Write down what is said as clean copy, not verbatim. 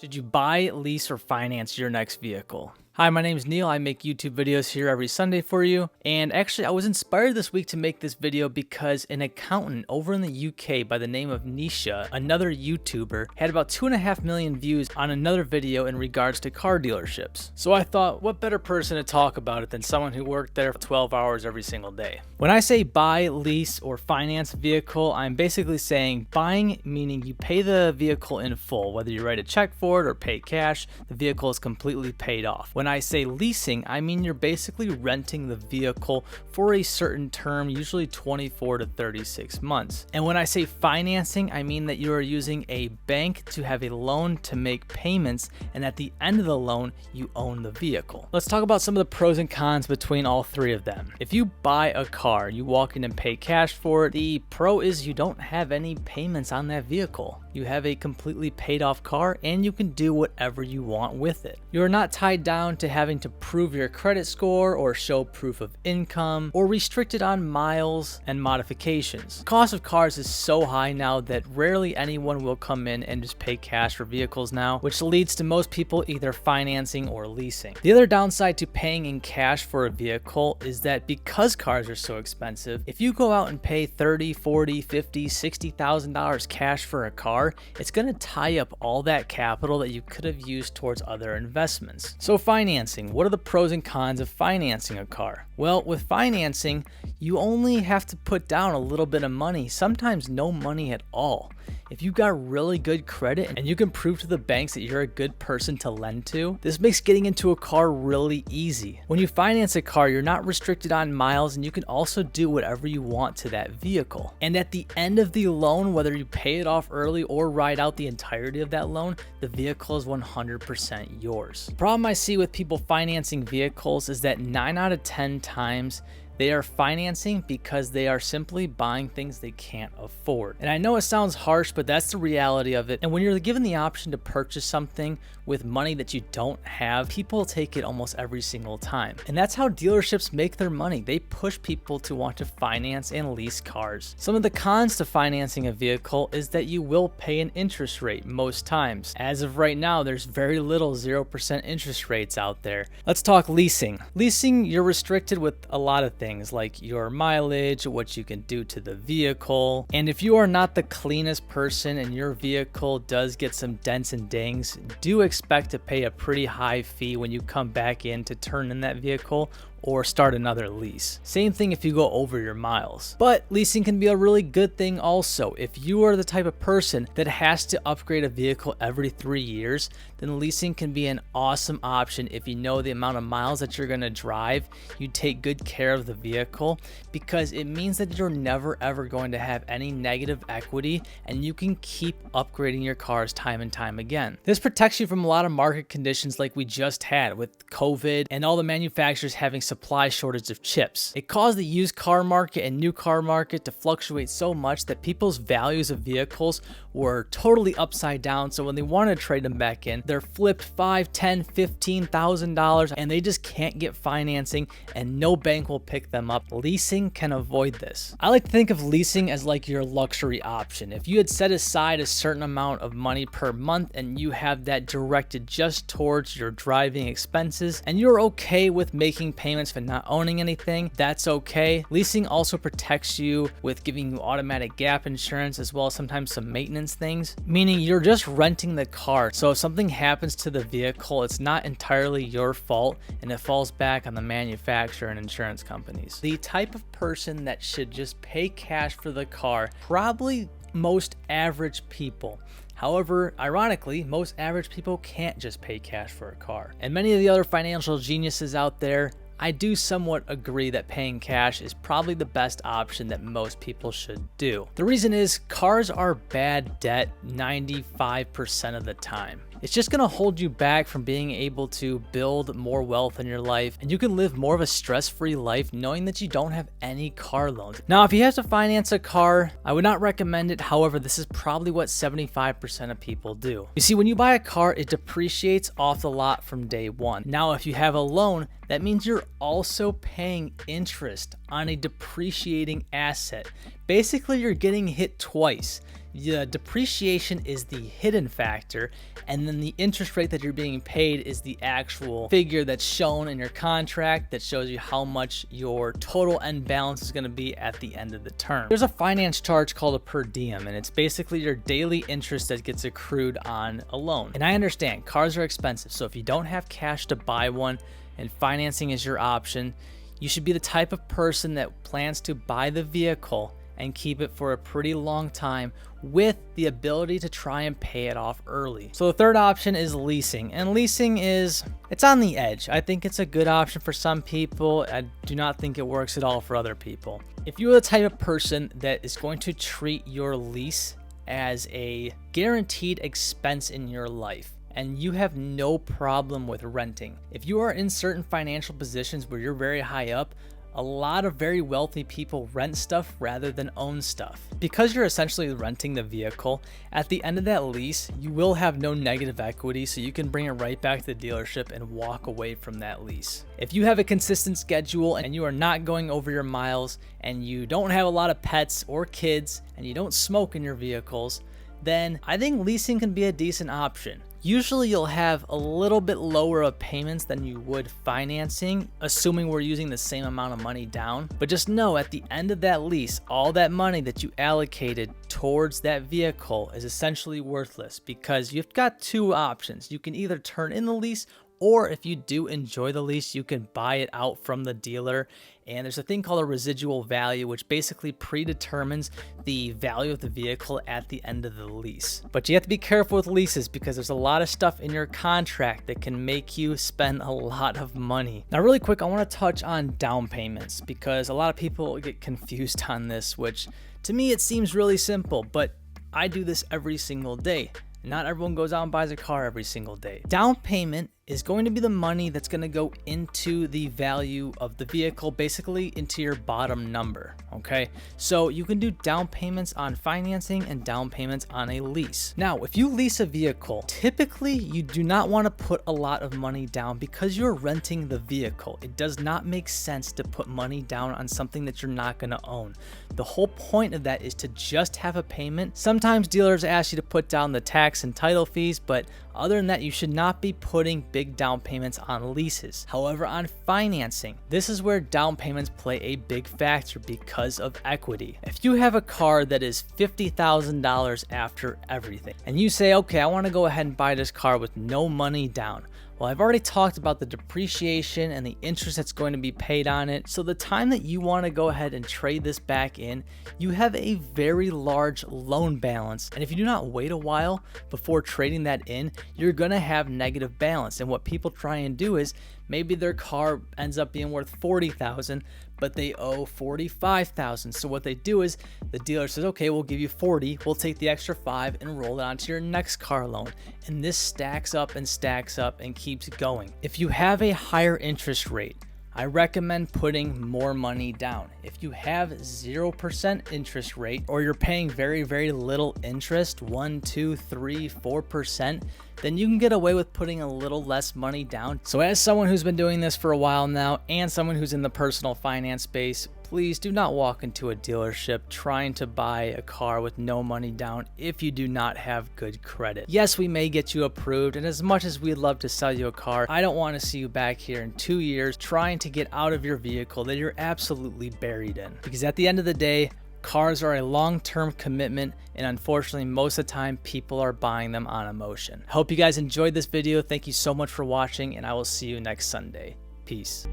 Should you buy, lease, or finance your next vehicle? Hi, my name is Neil. I make YouTube videos here every Sunday for you. And actually, I was inspired this week to make this video because an accountant over in the UK by the name of Nisha, another YouTuber, had about 2.5 million views on another video in regards to car dealerships. So I thought, what better person to talk about it than someone who worked there for 12 hours every single day? When I say buy, lease, or finance a vehicle, I'm basically saying buying, meaning you pay the vehicle in full, whether you write a check for it or pay cash, the vehicle is completely paid off. When I say leasing, I mean you're basically renting the vehicle for a certain term, usually 24 to 36 months. And when I say financing, I mean that you are using a bank to have a loan to make payments, and at the end of the loan, you own the vehicle. Let's talk about some of the pros and cons between all three of them. If you buy a car, you walk in and pay cash for it, the pro is you don't have any payments on that vehicle. You have a completely paid off car and you can do whatever you want with it. You're not tied down to having to prove your credit score or show proof of income or restricted on miles and modifications. The cost of cars is so high now that rarely anyone will come in and just pay cash for vehicles now, which leads to most people either financing or leasing. The other downside to paying in cash for a vehicle is that because cars are so expensive, if you go out and pay $30, $40, $50, $60,000 cash for a car, it's going to tie up all that capital that you could have used towards other investments. So financing, what are the pros and cons of financing a car? Well, with financing, you only have to put down a little bit of money, sometimes no money at all. If you've got really good credit and you can prove to the banks that you're a good person to lend to, this makes getting into a car really easy. When you finance a car, you're not restricted on miles and you can also do whatever you want to that vehicle. And at the end of the loan, whether you pay it off early or ride out the entirety of that loan, the vehicle is 100% yours. The problem I see with people financing vehicles is that 9 out of 10 times, they are financing because they are simply buying things they can't afford. And I know it sounds harsh, but that's the reality of it. And when you're given the option to purchase something with money that you don't have, people take it almost every single time. And that's how dealerships make their money. They push people to want to finance and lease cars. Some of the cons to financing a vehicle is that you will pay an interest rate most times. As of right now, there's very little 0% interest rates out there. Let's talk leasing. Leasing, you're restricted with a lot of things like your mileage, what you can do to the vehicle. And if you are not the cleanest person and your vehicle does get some dents and dings, do expect to pay a pretty high fee when you come back in to turn in that vehicle or start another lease. Same thing if you go over your miles. But leasing can be a really good thing also. If you are the type of person that has to upgrade a vehicle every 3 years, then leasing can be an awesome option if you know the amount of miles that you're gonna drive, you take good care of the vehicle, because it means that you're never ever going to have any negative equity and you can keep upgrading your cars time and time again. This protects you from a lot of market conditions like we just had with COVID and all the manufacturers having supply shortage of chips. It caused the used car market and new car market to fluctuate so much that people's values of vehicles were totally upside down. So when they want to trade them back in, they're flipped $5,000, $10,000, $15,000 and they just can't get financing and no bank will pick them up. Leasing can avoid this. I like to think of leasing as like your luxury option. If you had set aside a certain amount of money per month and you have that directed just towards your driving expenses and you're okay with making payments for not owning anything, that's okay. Leasing also protects you with giving you automatic gap insurance as well as sometimes some maintenance things, meaning you're just renting the car. So if something happens to the vehicle, it's not entirely your fault and it falls back on the manufacturer and insurance companies. The type of person that should just pay cash for the car, probably most average people. However, ironically, most average people can't just pay cash for a car. And many of the other financial geniuses out there, I do somewhat agree that paying cash is probably the best option that most people should do. The reason is cars are bad debt 95% of the time. It's just gonna hold you back from being able to build more wealth in your life, and you can live more of a stress-free life knowing that you don't have any car loans. Now, if you have to finance a car, I would not recommend it. However, this is probably what 75% of people do. You see, when you buy a car, it depreciates off the lot from day one. Now, if you have a loan, that means you're also paying interest on a depreciating asset. Basically, you're getting hit twice. The depreciation is the hidden factor, and then the interest rate that you're being paid is the actual figure that's shown in your contract that shows you how much your total end balance is going to be at the end of the term. There's a finance charge called a per diem, and it's basically your daily interest that gets accrued on a loan. And I understand cars are expensive, so if you don't have cash to buy one and financing is your option, you should be the type of person that plans to buy the vehicle and keep it for a pretty long time with the ability to try and pay it off early. So the third option is leasing, and leasing it's on the edge. I think it's a good option for some people. I do not think it works at all for other people. If you're the type of person that is going to treat your lease as a guaranteed expense in your life, and you have no problem with renting. If you are in certain financial positions where you're very high up, a lot of very wealthy people rent stuff rather than own stuff. Because you're essentially renting the vehicle, at the end of that lease, you will have no negative equity, so you can bring it right back to the dealership and walk away from that lease. If you have a consistent schedule and you are not going over your miles, and you don't have a lot of pets or kids, and you don't smoke in your vehicles, then I think leasing can be a decent option. Usually you'll have a little bit lower of payments than you would financing, assuming we're using the same amount of money down. But just know at the end of that lease, all that money that you allocated towards that vehicle is essentially worthless, because you've got two options. You can either turn in the lease, or if you do enjoy the lease, you can buy it out from the dealer. And there's a thing called a residual value, which basically predetermines the value of the vehicle at the end of the lease. But you have to be careful with leases, because there's a lot of stuff in your contract that can make you spend a lot of money. Now, really quick, I want to touch on down payments, because a lot of people get confused on this, which to me, it seems really simple, but I do this every single day. Not everyone goes out and buys a car every single day. Down payment is going to be the money that's going to go into the value of the vehicle, basically into your bottom number, okay? So you can do down payments on financing and down payments on a lease. Now, if you lease a vehicle, typically you do not want to put a lot of money down because you're renting the vehicle. It does not make sense to put money down on something that you're not going to own. The whole point of that is to just have a payment. Sometimes dealers ask you to put down the tax and title fees, but other than that, you should not be putting big down payments on leases. However, on financing, this is where down payments play a big factor because of equity. If you have a car that is $50,000 after everything, and you say, okay, I want to go ahead and buy this car with no money down. Well, I've already talked about the depreciation and the interest that's going to be paid on it. So the time that you want to go ahead and trade this back in, you have a very large loan balance. And if you do not wait a while before trading that in, you're going to have negative balance. And what people try and do is maybe their car ends up being worth $40,000, but they owe $45,000. So what they do is the dealer says, okay, we'll give you 40, we'll take the extra 5 and roll it onto your next car loan. And this stacks up and keeps going. If you have a higher interest rate, I recommend putting more money down. If you have 0% interest rate, or you're paying very, very little interest, 1, 2, 3, 4%, then you can get away with putting a little less money down. So as someone who's been doing this for a while now, and someone who's in the personal finance space, please do not walk into a dealership trying to buy a car with no money down if you do not have good credit. Yes, we may get you approved, and as much as we'd love to sell you a car, I don't want to see you back here in 2 years trying to get out of your vehicle that you're absolutely buried in. Because at the end of the day, cars are a long-term commitment, and unfortunately, most of the time, people are buying them on emotion. I hope you guys enjoyed this video. Thank you so much for watching, and I will see you next Sunday. Peace.